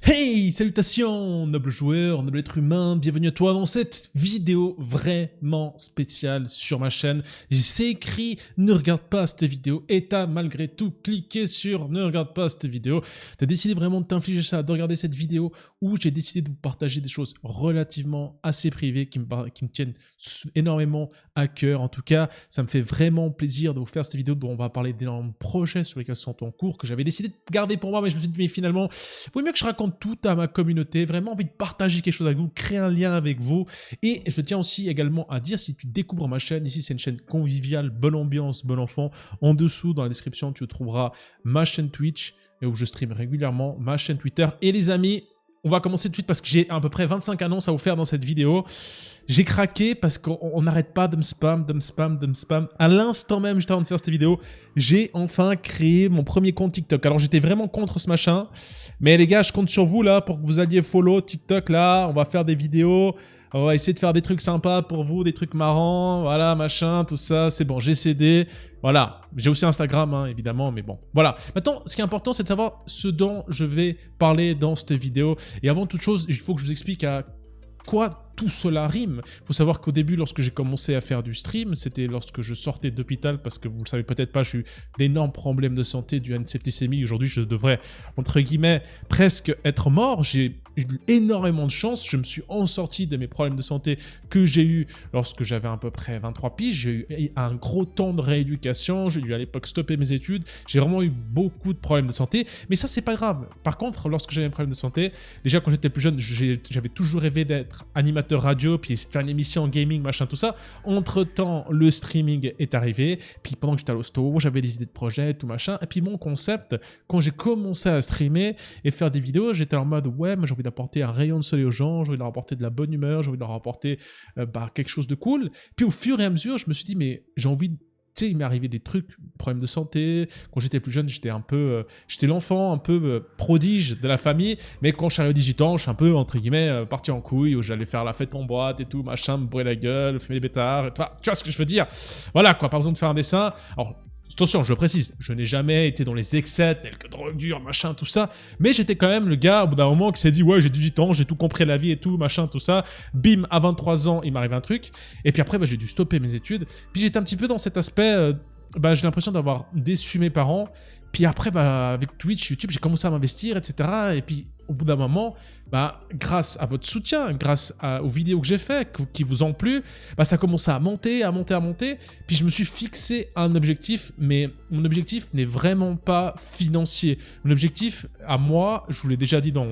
Hey, salutations, noble joueur, noble être humain, bienvenue à toi dans cette vidéo vraiment spéciale sur ma chaîne. C'est écrit, ne regarde pas cette vidéo et t'as malgré tout cliqué sur ne regarde pas cette vidéo. T'as décidé vraiment de t'infliger ça, de regarder cette vidéo où j'ai décidé de vous partager des choses relativement assez privées qui me tiennent énormément à cœur. En tout cas, ça me fait vraiment plaisir de vous faire cette vidéo dont on va parler d'énormes projets sur lesquels sont en cours que j'avais décidé de garder pour moi, mais je me suis dit, mais finalement, il vaut mieux que je raconte tout à ma communauté, vraiment envie de partager quelque chose avec vous, créer un lien avec vous. Et je tiens aussi également à dire, si tu découvres ma chaîne, ici c'est une chaîne conviviale, bonne ambiance, bon enfant. En dessous, dans la description, tu trouveras ma chaîne Twitch, où je stream régulièrement, ma chaîne Twitter. Et les amis, on va commencer tout de suite parce que j'ai à peu près 25 annonces à vous faire dans cette vidéo. J'ai craqué parce qu'on n'arrête pas de me spam. À l'instant même, juste avant de faire cette vidéo, j'ai enfin créé mon premier compte TikTok. Alors, j'étais vraiment contre ce machin. Mais les gars, je compte sur vous là pour que vous alliez follow TikTok là. On va faire des vidéos. On va essayer de faire des trucs sympas pour vous, des trucs marrants. Voilà, machin, tout ça. C'est bon, j'ai cédé. Voilà. J'ai aussi Instagram, hein, évidemment, mais bon. Voilà. Maintenant, ce qui est important, c'est de savoir ce dont je vais parler dans cette vidéo. Et avant toute chose, il faut que je vous explique à quoi tout cela rime. Il faut savoir qu'au début, lorsque j'ai commencé à faire du stream, c'était lorsque je sortais d'hôpital, parce que vous le savez peut-être pas, j'ai eu d'énormes problèmes de santé dû à une septicémie. Aujourd'hui, je devrais, entre guillemets, presque être mort. J'ai eu énormément de chance. Je me suis en sorti de mes problèmes de santé que j'ai eu lorsque j'avais à peu près 23 piges. J'ai eu un gros temps de rééducation. J'ai dû à l'époque stopper mes études. J'ai vraiment eu beaucoup de problèmes de santé. Mais ça, c'est pas grave. Par contre, lorsque j'avais des problèmes de santé, déjà quand j'étais plus jeune, j'avais toujours rêvé d'être animateur radio, puis essayer de faire une émission en gaming, machin, tout ça. Entre-temps, le streaming est arrivé, puis pendant que j'étais à l'hosto, j'avais des idées de projets, tout machin, et puis mon concept, quand j'ai commencé à streamer et faire des vidéos, j'étais en mode, ouais, mais j'ai envie d'apporter un rayon de soleil aux gens, j'ai envie de leur apporter de la bonne humeur, j'ai envie de leur apporter quelque chose de cool. Puis au fur et à mesure, je me suis dit, mais j'ai envie de... Tu sais, il m'est arrivé des trucs, problèmes de santé. Quand j'étais plus jeune, j'étais j'étais l'enfant un peu prodige de la famille. Mais quand je suis arrivé à 18 ans, je suis un peu, entre guillemets, parti en couille, où j'allais faire la fête en boîte et tout, machin, me bourrer la gueule, fumer des pétards. Tu vois ce que je veux dire? Voilà, quoi, pas besoin de faire un dessin. Alors, attention, je le précise, je n'ai jamais été dans les excès, tels que drogue dure, machin, tout ça. Mais j'étais quand même le gars, au bout d'un moment, qui s'est dit, ouais, j'ai 18 ans, j'ai tout compris à la vie et tout, machin, tout ça. Bim, à 23 ans, il m'arrive un truc. Et puis après, j'ai dû stopper mes études. Puis j'étais un petit peu dans cet aspect, j'ai l'impression d'avoir déçu mes parents. Puis après, avec Twitch, YouTube, j'ai commencé à m'investir, etc. Et puis, au bout d'un moment, grâce à votre soutien, grâce aux vidéos que j'ai faites, qui vous ont plu, ça a commencé à monter. Puis je me suis fixé un objectif, mais mon objectif n'est vraiment pas financier. Mon objectif, à moi, je vous l'ai déjà dit dans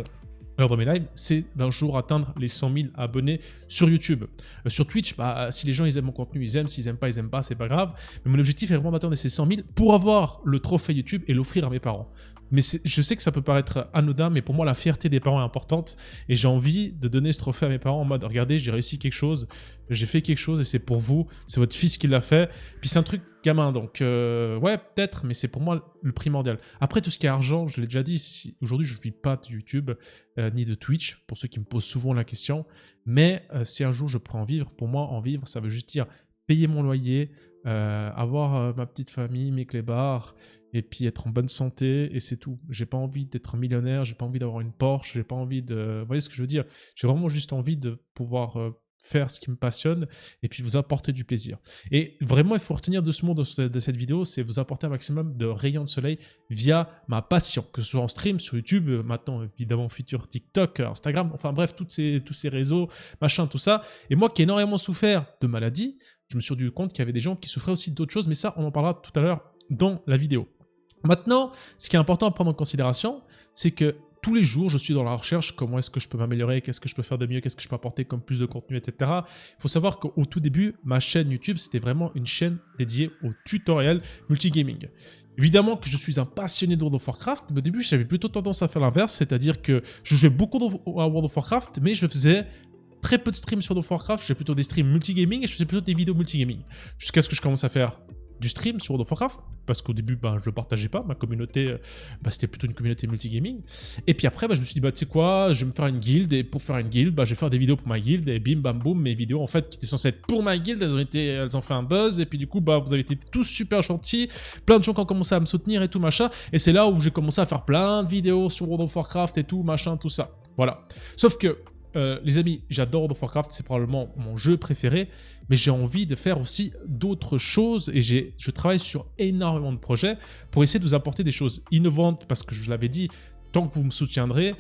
l'heure de mes lives, c'est d'un jour atteindre les 100 000 abonnés sur YouTube. Sur Twitch, si les gens ils aiment mon contenu, ils aiment. S'ils aiment pas, c'est pas grave. Mais mon objectif est vraiment d'atteindre ces 100 000 pour avoir le trophée YouTube et l'offrir à mes parents. Mais je sais que ça peut paraître anodin, mais pour moi, la fierté des parents est importante. Et j'ai envie de donner ce trophée à mes parents en mode, regardez, j'ai réussi quelque chose, j'ai fait quelque chose et c'est pour vous. C'est votre fils qui l'a fait. Puis c'est un truc gamin, donc ouais, peut-être, mais c'est pour moi le primordial. Après, tout ce qui est argent, je l'ai déjà dit, aujourd'hui, je ne vis pas de YouTube ni de Twitch, pour ceux qui me posent souvent la question. Mais si un jour je pourrais en vivre, pour moi, en vivre, ça veut juste dire payer mon loyer, avoir ma petite famille, mes clébards, et puis être en bonne santé, et c'est tout. J'ai pas envie d'être millionnaire, j'ai pas envie d'avoir une Porsche, j'ai pas envie de... Vous voyez ce que je veux dire? J'ai vraiment juste envie de pouvoir faire ce qui me passionne, et puis vous apporter du plaisir. Et vraiment, il faut retenir de ce mot de cette vidéo, c'est vous apporter un maximum de rayons de soleil via ma passion, que ce soit en stream, sur YouTube, maintenant évidemment futur TikTok, Instagram, enfin bref, tous ces réseaux, machin, tout ça. Et moi qui ai énormément souffert de maladies, je me suis rendu compte qu'il y avait des gens qui souffraient aussi d'autres choses, mais ça, on en parlera tout à l'heure dans la vidéo. Maintenant, ce qui est important à prendre en considération, c'est que tous les jours, je suis dans la recherche, comment est-ce que je peux m'améliorer, qu'est-ce que je peux faire de mieux, qu'est-ce que je peux apporter comme plus de contenu, etc. Il faut savoir qu'au tout début, ma chaîne YouTube, c'était vraiment une chaîne dédiée aux tutoriels multigaming. Évidemment que je suis un passionné de World of Warcraft, mais au début, j'avais plutôt tendance à faire l'inverse, c'est-à-dire que je jouais beaucoup à World of Warcraft, mais je faisais très peu de streams sur World of Warcraft, je faisais plutôt des streams multigaming et je faisais plutôt des vidéos multigaming. Jusqu'à ce que je commence à faire du stream sur World of Warcraft, parce qu'au début, je le partageais pas, ma communauté, c'était plutôt une communauté multigaming. Et puis après, je me suis dit, tu sais quoi, je vais me faire une guilde, et pour faire une guilde, je vais faire des vidéos pour ma guilde, et bim, bam, boum, mes vidéos, en fait, qui étaient censées être pour ma guilde, elles ont fait un buzz, et puis du coup, vous avez été tous super gentils, plein de gens qui ont commencé à me soutenir et tout, machin, et c'est là où j'ai commencé à faire plein de vidéos sur World of Warcraft et tout, machin, tout ça. Voilà. Sauf que, les amis, j'adore World of Warcraft, c'est probablement mon jeu préféré, mais j'ai envie de faire aussi d'autres choses et je travaille sur énormément de projets pour essayer de vous apporter des choses innovantes parce que je vous l'avais dit, tant que vous me soutiendrez,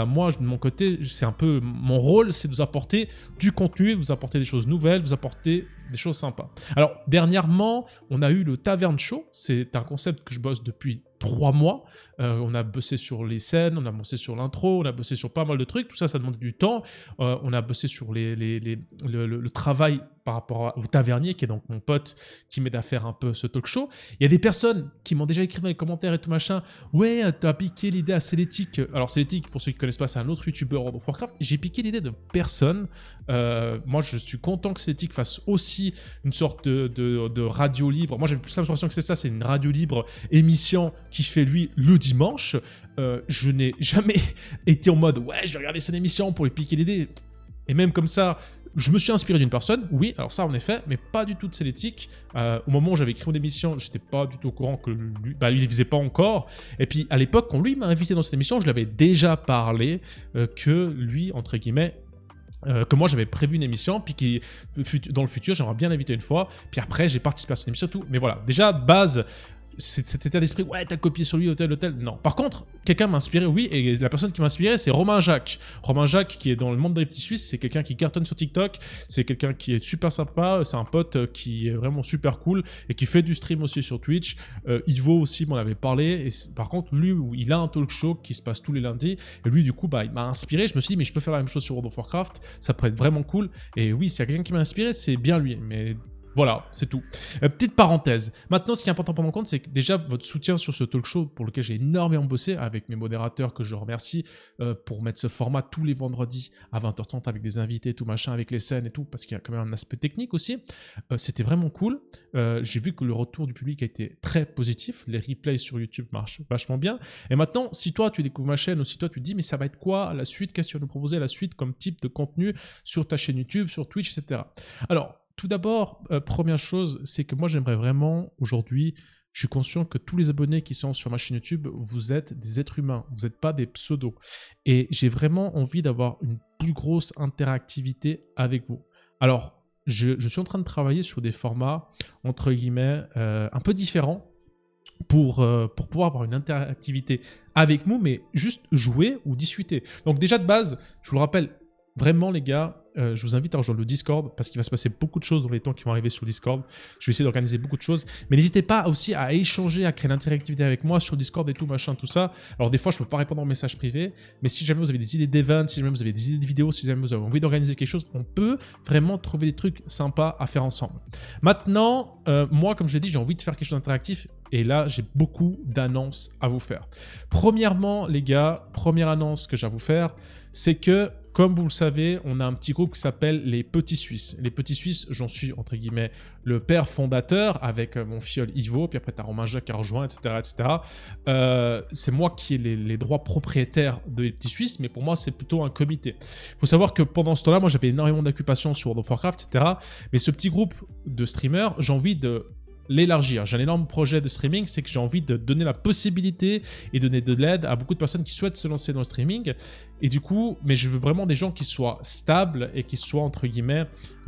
moi, de mon côté, c'est un peu mon rôle, c'est de vous apporter du contenu, vous apporter des choses nouvelles, vous apporter des choses sympas. Alors, dernièrement, on a eu le Tavern Show. C'est un concept que je bosse depuis 3 mois. On a bossé sur les scènes, on a bossé sur l'intro, on a bossé sur pas mal de trucs. Tout ça, ça demande du temps. On a bossé sur le travail par rapport au tavernier, qui est donc mon pote qui m'aide à faire un peu ce talk show. Il y a des personnes qui m'ont déjà écrit dans les commentaires et tout machin. Ouais, t'as piqué l'idée à Célétique. Alors, Célétique, pour ceux qui ne connaissent pas, c'est un autre youtubeur World of Warcraft. J'ai piqué l'idée de personne. Moi, je suis content que Célétique fasse aussi une sorte de radio libre. Moi, j'ai plus l'impression que c'est ça, c'est une radio libre émission qui fait lui le dimanche. Je n'ai jamais été en mode ouais, je vais regarder son émission pour lui piquer l'idée. Et même comme ça, je me suis inspiré d'une personne, oui, alors ça en effet, mais pas du tout de Célétique. Au moment où j'avais écrit mon émission, j'étais pas du tout au courant que lui, il ne faisait pas encore. Et puis à l'époque, quand lui m'a invité dans cette émission, je l'avais déjà parlé que lui, entre guillemets, que moi j'avais prévu une émission, puis qui dans le futur j'aimerais bien l'inviter une fois, puis après j'ai participé à cette émission, tout. Mais voilà, déjà de base, cet état d'esprit, ouais, t'as copié sur lui, hôtel, non. Par contre, quelqu'un m'a inspiré, oui, et la personne qui m'a inspiré, c'est Romain Jacques. Romain Jacques, qui est dans le monde des petits Suisses, c'est quelqu'un qui cartonne sur TikTok, c'est quelqu'un qui est super sympa, c'est un pote qui est vraiment super cool, et qui fait du stream aussi sur Twitch. Ivo aussi m'en avait parlé, et par contre, lui, il a un talk show qui se passe tous les lundis, et lui, du coup, il m'a inspiré, je me suis dit, mais je peux faire la même chose sur World of Warcraft, ça pourrait être vraiment cool, et oui, s'il y a quelqu'un qui m'a inspiré, c'est bien lui, mais... Voilà, c'est tout. Petite parenthèse. Maintenant, ce qui est important à prendre en compte, c'est que déjà, votre soutien sur ce talk show, pour lequel j'ai énormément bossé, avec mes modérateurs que je remercie, pour mettre ce format tous les vendredis à 20h30 avec des invités, tout machin, avec les scènes et tout, parce qu'il y a quand même un aspect technique aussi. C'était vraiment cool. J'ai vu que le retour du public a été très positif. Les replays sur YouTube marchent vachement bien. Et maintenant, si toi, tu découvres ma chaîne, ou si toi, tu te dis, mais ça va être quoi la suite? Qu'est-ce que tu vas nous proposer la suite comme type de contenu sur ta chaîne YouTube, sur Twitch, etc. Alors, tout d'abord, première chose, c'est que moi j'aimerais vraiment, aujourd'hui, je suis conscient que tous les abonnés qui sont sur ma chaîne YouTube, vous êtes des êtres humains, vous n'êtes pas des pseudos. Et j'ai vraiment envie d'avoir une plus grosse interactivité avec vous. Alors, je suis en train de travailler sur des formats, entre guillemets, un peu différents, pour pouvoir avoir une interactivité avec nous, mais juste jouer ou discuter. Donc déjà de base, je vous le rappelle, vraiment les gars, je vous invite à rejoindre le Discord parce qu'il va se passer beaucoup de choses dans les temps qui vont arriver sur Discord. Je vais essayer d'organiser beaucoup de choses. Mais n'hésitez pas aussi à échanger, à créer l'interactivité avec moi sur Discord et tout, machin, tout ça. Alors des fois, je ne peux pas répondre aux messages privés. Mais si jamais vous avez des idées d'events, si jamais vous avez des idées de vidéos, si jamais vous avez envie d'organiser quelque chose, on peut vraiment trouver des trucs sympas à faire ensemble. Maintenant, moi, comme je l'ai dit, j'ai envie de faire quelque chose d'interactif. Et là, j'ai beaucoup d'annonces à vous faire. Premièrement, les gars, première annonce que j'ai à vous faire, c'est que, comme vous le savez, on a un petit groupe qui s'appelle les Petits Suisses. Les Petits Suisses, j'en suis, entre guillemets, le père fondateur avec mon filleul Ivo, puis après, tu as Romain Jacques qui a rejoint, etc. etc. C'est moi qui ai les droits propriétaires des Petits Suisses, mais pour moi, c'est plutôt un comité. Il faut savoir que pendant ce temps-là, moi, j'avais énormément d'occupation sur World of Warcraft, etc. Mais ce petit groupe de streamers, j'ai envie de l'élargir. J'ai un énorme projet de streaming, c'est que j'ai envie de donner la possibilité et donner de l'aide à beaucoup de personnes qui souhaitent se lancer dans le streaming. Et du coup, mais je veux vraiment des gens qui soient stables et qui soient, entre guillemets,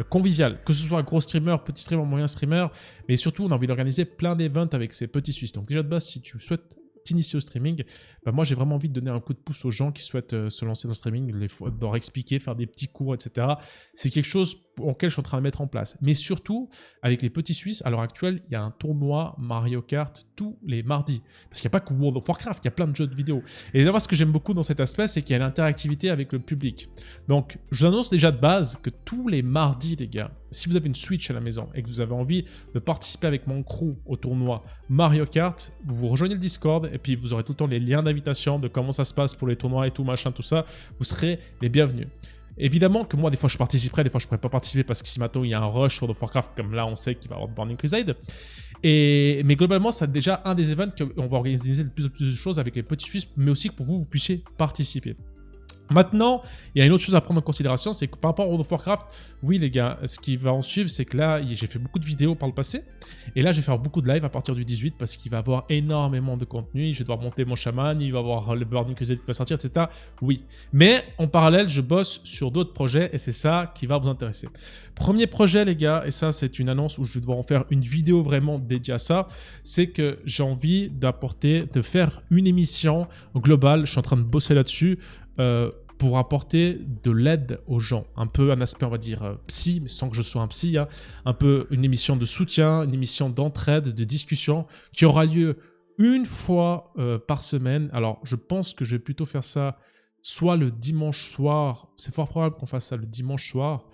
conviviales. Que ce soit un gros streamer, petit streamer, moyen streamer, mais surtout, on a envie d'organiser plein d'événements avec ces petits Suisses. Donc déjà de base, si tu souhaites t'initier au streaming, moi j'ai vraiment envie de donner un coup de pouce aux gens qui souhaitent se lancer dans le streaming, leur expliquer, faire des petits cours, etc. C'est quelque chose auquel je suis en train de mettre en place. Mais surtout, avec les Petits Suisses, à l'heure actuelle, il y a un tournoi Mario Kart tous les mardis. Parce qu'il n'y a pas que World of Warcraft, il y a plein de jeux de vidéo. Et d'abord, ce que j'aime beaucoup dans cet aspect, c'est qu'il y a l'interactivité avec le public. Donc, je vous annonce déjà de base que tous les mardis, les gars, si vous avez une Switch à la maison et que vous avez envie de participer avec mon crew au tournoi Mario Kart, vous rejoignez le Discord et puis vous aurez tout le temps les liens d'invitation de comment ça se passe pour les tournois et tout, machin, tout ça. Vous serez les bienvenus. Évidemment que moi, des fois, je participerai, des fois, je ne pourrais pas participer parce que si maintenant il y a un rush sur World of Warcraft, comme là, on sait qu'il va y avoir Burning Crusade. Mais globalement, c'est déjà un des events qu'on va organiser de plus en plus de choses avec les petits Suisses, mais aussi que pour vous, vous puissiez participer. Maintenant, il y a une autre chose à prendre en considération, c'est que par rapport à World of Warcraft, oui les gars, ce qui va en suivre, c'est que là, j'ai fait beaucoup de vidéos par le passé, et là, je vais faire beaucoup de live à partir du 18, parce qu'il va y avoir énormément de contenu, je vais devoir monter mon chaman, il va y avoir le Burning Crusade qui va sortir, etc. Oui, mais en parallèle, je bosse sur d'autres projets, et c'est ça qui va vous intéresser. Premier projet, les gars, et ça, c'est une annonce où je vais devoir en faire une vidéo vraiment dédiée à ça, c'est que j'ai envie de faire une émission globale, je suis en train de bosser là-dessus, pour apporter de l'aide aux gens. Un peu un aspect, on va dire, psy, mais sans que je sois un psy. Hein. Un peu une émission de soutien, une émission d'entraide, de discussion, qui aura lieu une fois par semaine. Alors, je pense que je vais plutôt faire ça soit le dimanche soir. C'est fort probable qu'on fasse ça le dimanche soir.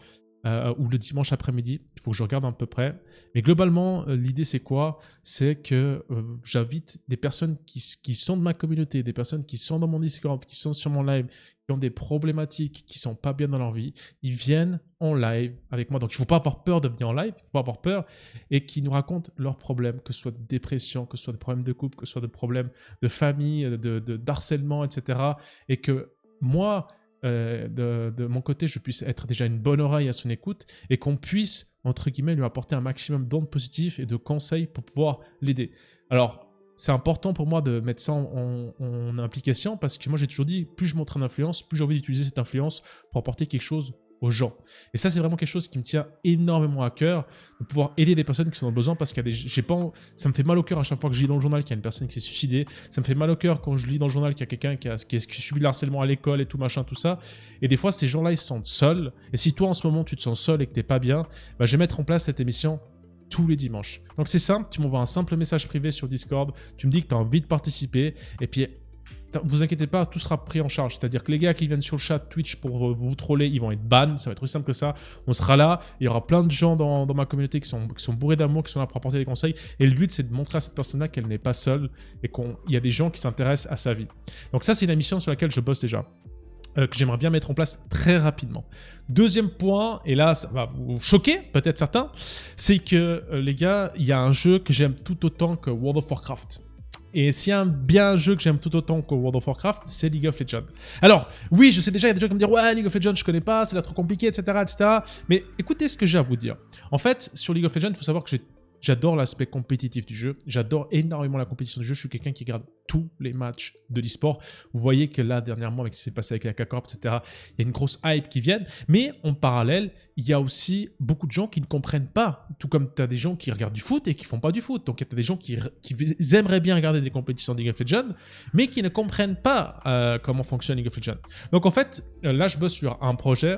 Ou le dimanche après-midi, il faut que je regarde à peu près. Mais globalement, l'idée c'est quoi? C'est que j'invite des personnes qui sont de ma communauté, des personnes qui sont dans mon Discord, qui sont sur mon live, qui ont des problématiques, qui sont pas bien dans leur vie, ils viennent en live avec moi. Donc il ne faut pas avoir peur de venir en live, il ne faut pas avoir peur, et qui nous racontent leurs problèmes, que ce soit de dépression, que ce soit de problèmes de couple, que ce soit de problèmes de famille, d'harcèlement, etc. Et que moi, de mon côté, je puisse être déjà une bonne oreille à son écoute et qu'on puisse, entre guillemets, lui apporter un maximum d'ondes positives et de conseils pour pouvoir l'aider. Alors, c'est important pour moi de mettre ça en implication parce que moi, j'ai toujours dit, plus je montre une influence, plus j'ai envie d'utiliser cette influence pour apporter quelque chose aux gens. Et ça, c'est vraiment quelque chose qui me tient énormément à cœur, de pouvoir aider des personnes qui sont dans le besoin parce qu'il y a ça me fait mal au cœur à chaque fois que je lis dans le journal qu'il y a une personne qui s'est suicidée. Ça me fait mal au cœur quand je lis dans le journal qu'il y a quelqu'un qui a subi le harcèlement à l'école et tout machin, tout ça. Et des fois, ces gens-là, ils se sentent seuls. Et si toi, en ce moment, tu te sens seul et que t'es pas bien, bah, je vais mettre en place cette émission tous les dimanches. Donc c'est simple, tu m'envoies un simple message privé sur Discord, tu me dis que tu as envie de participer, et puis vous inquiétez pas, tout sera pris en charge. C'est-à-dire que les gars qui viennent sur le chat Twitch pour vous troller, ils vont être ban. Ça va être aussi simple que ça. On sera là. Il y aura plein de gens dans ma communauté qui sont bourrés d'amour, qui sont là pour apporter des conseils. Et le but, c'est de montrer à cette personne-là qu'elle n'est pas seule et qu'il y a des gens qui s'intéressent à sa vie. Donc ça, c'est une mission sur laquelle je bosse déjà. Que j'aimerais bien mettre en place très rapidement. Deuxième point, et là ça va vous choquer, peut-être certains, c'est que les gars, il y a un jeu que j'aime tout autant que World of Warcraft. Et s'il y a bien un jeu que j'aime tout autant que World of Warcraft, c'est League of Legends. Alors, oui, je sais déjà, il y a des gens qui me disent « Ouais, League of Legends, je connais pas, c'est là trop compliqué, etc. etc. » Mais écoutez ce que j'ai à vous dire. En fait, sur League of Legends, il faut savoir que j'adore l'aspect compétitif du jeu. J'adore énormément la compétition du jeu. Je suis quelqu'un qui regarde tous les matchs de l'e-sport. Vous voyez que là, dernièrement, avec ce qui s'est passé avec la K-Corp, etc., il y a une grosse hype qui vient. Mais en parallèle, il y a aussi beaucoup de gens qui ne comprennent pas. Tout comme tu as des gens qui regardent du foot et qui ne font pas du foot. Donc, tu as des gens qui aimeraient bien regarder des compétitions de League of Legends, mais qui ne comprennent pas comment fonctionne League of Legends. Donc, en fait, là, je bosse sur un projet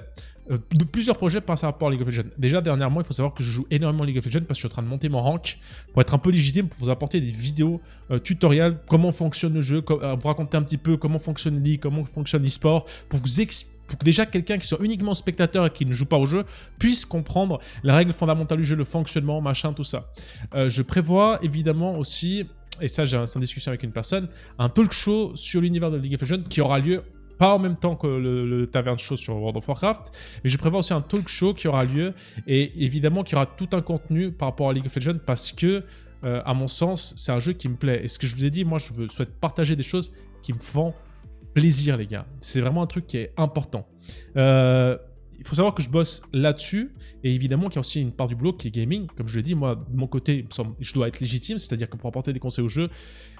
de plusieurs projets par rapport à League of Legends. Déjà, dernièrement, il faut savoir que je joue énormément à League of Legends parce que je suis en train de monter mon rank pour être un peu légitime, pour vous apporter des vidéos tutoriels, comment fonctionne le jeu, vous raconter un petit peu comment fonctionne League, comment fonctionne l'e-sport, pour que déjà quelqu'un qui soit uniquement spectateur et qui ne joue pas au jeu puisse comprendre les règles fondamentales du jeu, le fonctionnement, machin, tout ça. Je prévois évidemment aussi, et ça j'ai en discussion avec une personne, un talk show sur l'univers de League of Legends qui aura lieu pas en même temps que le Tavern Show sur World of Warcraft, mais je prévois aussi un talk show qui aura lieu, et évidemment qu'il y aura tout un contenu par rapport à League of Legends, parce que, à mon sens, c'est un jeu qui me plaît. Et ce que je vous ai dit, moi, je souhaite partager des choses qui me font plaisir, les gars. C'est vraiment un truc qui est important. Il faut savoir que je bosse là-dessus, et évidemment qu'il y a aussi une part du boulot qui est gaming. Comme je l'ai dit, moi, de mon côté, je dois être légitime, c'est-à-dire que pour apporter des conseils au jeu,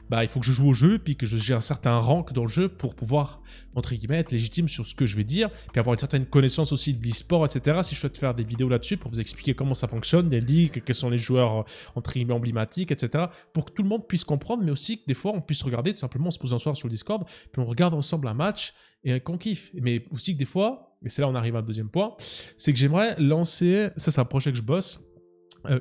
bah, il faut que je joue au jeu, puis que j'ai un certain rank dans le jeu pour pouvoir, entre guillemets, être légitime sur ce que je vais dire, puis avoir une certaine connaissance aussi de l'e-sport, etc. Si je souhaite faire des vidéos là-dessus pour vous expliquer comment ça fonctionne, des ligues, quels sont les joueurs, entre guillemets, emblématiques, etc. Pour que tout le monde puisse comprendre, mais aussi que des fois, on puisse regarder, tout simplement, on se pose un soir sur le Discord, puis on regarde ensemble un match, et qu'on kiffe. Mais aussi que des fois, et c'est là on arrive à un deuxième point, c'est que j'aimerais lancer, ça c'est un projet que je bosse,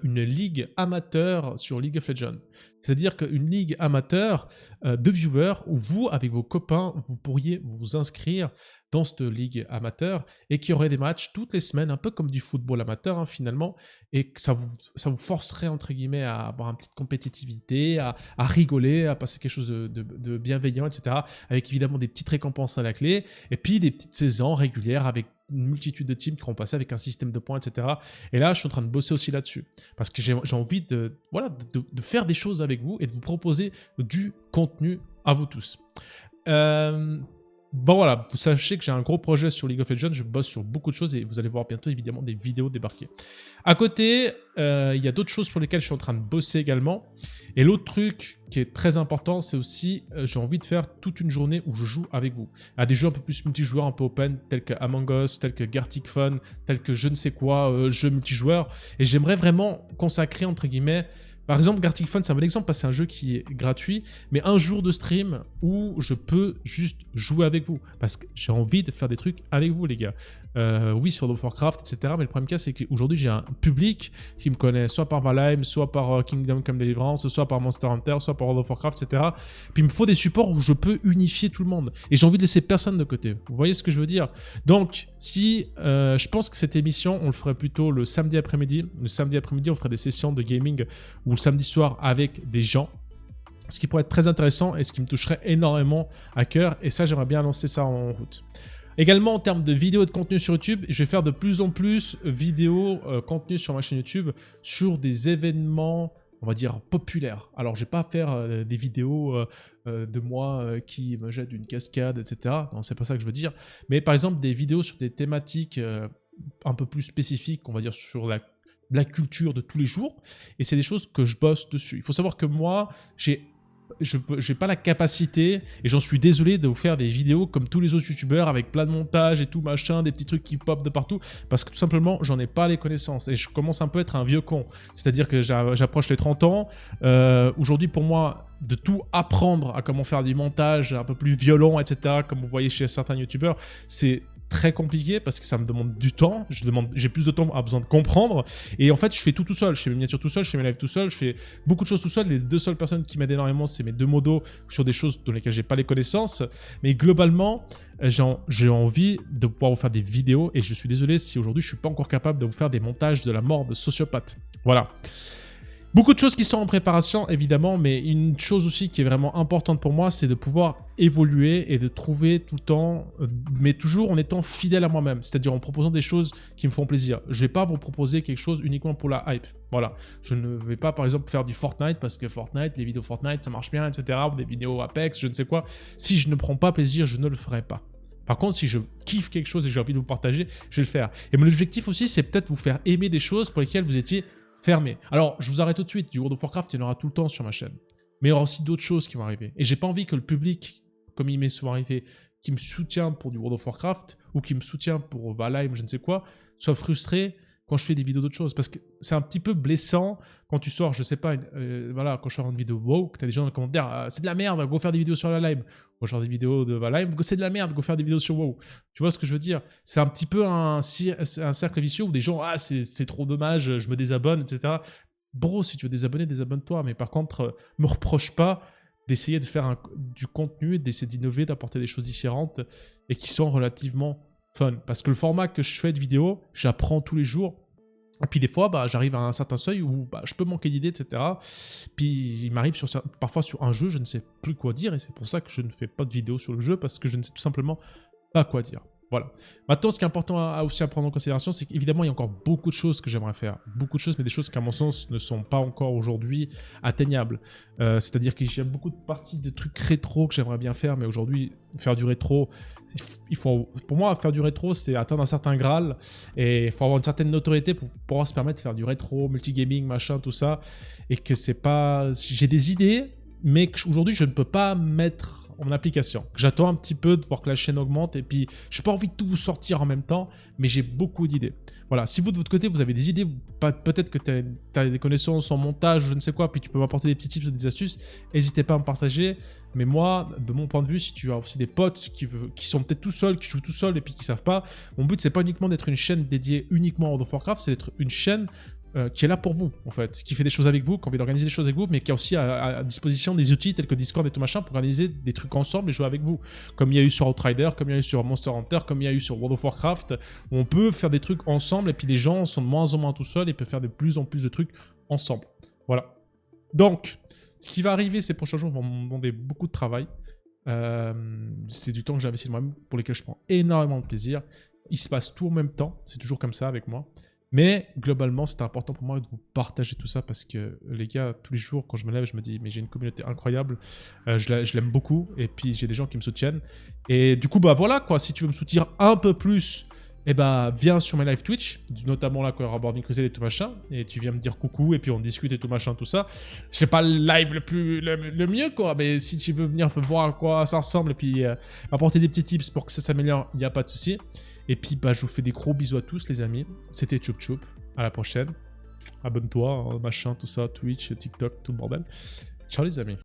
une ligue amateur sur League of Legends. C'est-à-dire qu'une ligue amateur de viewers où vous, avec vos copains, vous pourriez vous inscrire dans cette ligue amateur et qu'il y aurait des matchs toutes les semaines, un peu comme du football amateur finalement, et que ça vous forcerait entre guillemets à avoir une petite compétitivité, à rigoler, à passer quelque chose de bienveillant, etc. Avec évidemment des petites récompenses à la clé et puis des petites saisons régulières avec une multitude de teams qui vont passer avec un système de points, etc. Et là, je suis en train de bosser aussi là-dessus parce que j'ai envie de faire des choses avec vous et de vous proposer du contenu à vous tous. Bon voilà, vous sachez que j'ai un gros projet sur League of Legends, je bosse sur beaucoup de choses et vous allez voir bientôt évidemment des vidéos débarquer. À côté, il y a d'autres choses pour lesquelles je suis en train de bosser également. Et l'autre truc qui est très important, c'est aussi j'ai envie de faire toute une journée où je joue avec vous. À des jeux un peu plus multijoueurs, un peu open, tels que Among Us, tels que Gartic Phone, tels que je ne sais quoi, jeux multijoueurs. Et j'aimerais vraiment consacrer entre guillemets. Par exemple, Gartic Phone, c'est un bon exemple parce que c'est un jeu qui est gratuit, mais un jour de stream où je peux juste jouer avec vous. Parce que j'ai envie de faire des trucs avec vous, les gars. Oui, sur World of Warcraft, etc. Mais le problème, c'est qu'aujourd'hui, j'ai un public qui me connaît soit par Valheim, soit par Kingdom Come Deliverance, soit par Monster Hunter, soit par World of Warcraft, etc. Puis il me faut des supports où je peux unifier tout le monde. Et j'ai envie de laisser personne de côté. Vous voyez ce que je veux dire? Donc, si je pense que cette émission, on le ferait plutôt le samedi après-midi. Le samedi après-midi, on ferait des sessions de gaming où le samedi soir avec des gens, ce qui pourrait être très intéressant et ce qui me toucherait énormément à cœur, et ça j'aimerais bien lancer ça en route. Également en termes de vidéos et de contenu sur YouTube, je vais faire de plus en plus vidéos, contenu sur ma chaîne YouTube sur des événements, on va dire, populaires. Alors je vais pas faire des vidéos de moi qui me jette d'une cascade, etc. Non, c'est pas ça que je veux dire, mais par exemple des vidéos sur des thématiques un peu plus spécifiques, on va dire sur la culture de tous les jours, et c'est des choses que je bosse dessus. Il faut savoir que moi, j'ai pas la capacité, et j'en suis désolé, de vous faire des vidéos comme tous les autres youtubeurs avec plein de montages et tout machin, des petits trucs qui pop de partout, parce que tout simplement j'en ai pas les connaissances et je commence un peu à être un vieux con. C'est-à-dire que j'approche les 30 ans. Aujourd'hui, pour moi, de tout apprendre à comment faire du montage un peu plus violent, etc., comme vous voyez chez certains youtubeurs, c'est très compliqué parce que ça me demande du temps. J'ai plus de temps à besoin de comprendre. Et en fait, je fais tout seul. Je fais mes miniatures tout seul, je fais mes lives tout seul, je fais beaucoup de choses tout seul. Les deux seules personnes qui m'aident énormément, c'est mes deux modos sur des choses dans lesquelles j'ai pas les connaissances. Mais globalement, j'ai envie de pouvoir vous faire des vidéos et je suis désolé si aujourd'hui je suis pas encore capable de vous faire des montages de la mort de sociopathe. Voilà. Beaucoup de choses qui sont en préparation, évidemment, mais une chose aussi qui est vraiment importante pour moi, c'est de pouvoir évoluer et de trouver tout le temps, mais toujours en étant fidèle à moi-même, c'est-à-dire en proposant des choses qui me font plaisir. Je ne vais pas vous proposer quelque chose uniquement pour la hype. Voilà. Je ne vais pas, par exemple, faire du Fortnite parce que Fortnite, les vidéos Fortnite, ça marche bien, etc. Ou des vidéos Apex, je ne sais quoi. Si je ne prends pas plaisir, je ne le ferai pas. Par contre, si je kiffe quelque chose et que j'ai envie de vous partager, je vais le faire. Et mon objectif aussi, c'est peut-être vous faire aimer des choses pour lesquelles vous étiez fermé. Alors, je vous arrête tout de suite. Du World of Warcraft, il y en aura tout le temps sur ma chaîne. Mais il y aura aussi d'autres choses qui vont arriver. Et j'ai pas envie que le public, comme il m'est souvent arrivé, qui me soutient pour du World of Warcraft ou qui me soutient pour Valheim, je ne sais quoi, soit frustré quand je fais des vidéos d'autres choses. Parce que c'est un petit peu blessant quand tu sors, je sais pas, voilà, quand je sors une vidéo WoW, que tu as des gens dans les commentaires, c'est de la merde, go faire des vidéos sur la live. Quand je sors des vidéos de Valheim, c'est de la merde, go faire des vidéos sur WoW. Tu vois ce que je veux dire? C'est un petit peu un cercle vicieux où des gens, c'est trop dommage, je me désabonne, etc. Bro, si tu veux désabonner, désabonne-toi. Mais par contre, me reproche pas d'essayer de faire du contenu, d'essayer d'innover, d'apporter des choses différentes et qui sont relativement fun. Parce que le format que je fais de vidéo, j'apprends tous les jours. Et puis des fois, j'arrive à un certain seuil où je peux manquer d'idées, etc. Puis il m'arrive parfois sur un jeu, je ne sais plus quoi dire. Et c'est pour ça que je ne fais pas de vidéo sur le jeu, parce que je ne sais tout simplement pas quoi dire. Voilà. Maintenant, ce qui est important aussi à prendre en considération, c'est qu'évidemment, il y a encore beaucoup de choses que j'aimerais faire. Beaucoup de choses, mais des choses qui, à mon sens, ne sont pas encore aujourd'hui atteignables. C'est-à-dire que j'ai beaucoup de parties de trucs rétro que j'aimerais bien faire, mais aujourd'hui, faire du rétro, pour moi, faire du rétro, c'est atteindre un certain graal, et il faut avoir une certaine notoriété pour pouvoir se permettre de faire du rétro, multigaming, machin, tout ça, et que c'est pas... J'ai des idées, mais qu'aujourd'hui, je ne peux pas mettre en application. J'attends un petit peu de voir que la chaîne augmente, et puis je n'ai pas envie de tout vous sortir en même temps, mais j'ai beaucoup d'idées. Voilà, si vous de votre côté vous avez des idées, peut-être que tu as des connaissances en montage, je ne sais quoi, puis tu peux m'apporter des petits tips ou des astuces, n'hésitez pas à me partager. Mais moi, de mon point de vue, si tu as aussi des potes qui sont peut-être tout seuls, qui jouent tout seuls et puis qui savent pas, mon but c'est pas uniquement d'être une chaîne dédiée uniquement à World of Warcraft, c'est d'être une chaîne qui est là pour vous, en fait, qui fait des choses avec vous, qui a envie d'organiser des choses avec vous, mais qui a aussi à disposition des outils tels que Discord et tout machin pour organiser des trucs ensemble et jouer avec vous. Comme il y a eu sur Outrider, comme il y a eu sur Monster Hunter, comme il y a eu sur World of Warcraft, où on peut faire des trucs ensemble et puis les gens sont de moins en moins tout seuls et peuvent faire de plus en plus de trucs ensemble. Voilà. Donc, ce qui va arriver ces prochains jours vont me demander beaucoup de travail. C'est du temps que j'investis moi-même, pour lequel je prends énormément de plaisir. Il se passe tout en même temps, c'est toujours comme ça avec moi. Mais globalement, c'est important pour moi de vous partager tout ça parce que les gars, tous les jours, quand je me lève, je me dis, mais j'ai une communauté incroyable, je l'aime beaucoup, et puis j'ai des gens qui me soutiennent. Et du coup, bah voilà quoi, si tu veux me soutenir un peu plus, eh bah viens sur mes live Twitch, notamment là quand il y aura Boarding Crusade et tout machin, et tu viens me dire coucou, et puis on discute et tout machin, tout ça. Je sais pas le live le mieux quoi, mais si tu veux venir voir à quoi ça ressemble, et puis apporter des petits tips pour que ça s'améliore, il n'y a pas de souci. Et puis, bah, je vous fais des gros bisous à tous, les amis. C'était Choup Choup. À la prochaine. Abonne-toi, machin, tout ça, Twitch, TikTok, tout le bordel. Ciao, les amis.